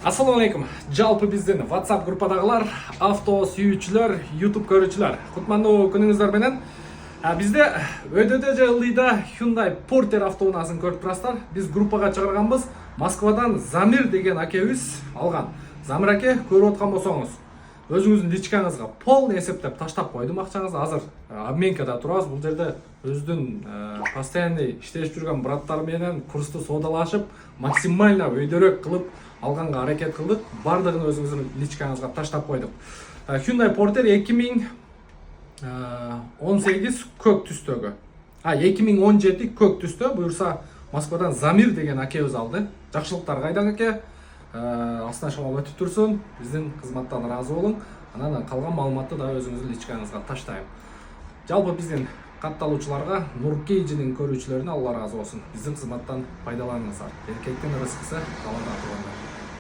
Ассаламу алейкум. Жалпы биздин WhatsApp группадагылар, авто сүйүүчүлөр, YouTube көрүүчүлөр. Кутмандуу күнүңүздөр менен. Бизде өйдөдө же ылдыйда Hyundai Porter автоунаасын көрүп турасыздар. Биз группага чыгарганбыз. Москвадан Замир деген акебиз алган. Замир аке, көрүп аткан болсоңуз, өзүңүздүн личкаңызга полный эсептеп таштап койдум акчаңызды. Азыр обменкада турабыз. Бул жерде өзүнүн постоянный иштешип жүргөн браттар менен курсту соодалашып, максимально өйдөрөөк кылып алганга аракет кылдык. Бардыгын өзүңүздүн личкаңызга таштап койдук. Hyundai Porter 2018 көк түстөгү. 2017 көк түстө, буюрса Москвадан Замир деген акебиз алды. Жакшылыктар кайдан аке? Астына шамал өтүп турсун. Биздин кызматтан ыраазы болуң. Анан калган маалыматты да өзүңүздүн личкаңызга таштайм. Жалпы биздин катталуучуларга, Нуркейжинин көрүүчүлөрүнө Алла ыраазы болсун. Биздин кызматтан пайдаланыңыздар. Эркектин ырыскысы калада турганда.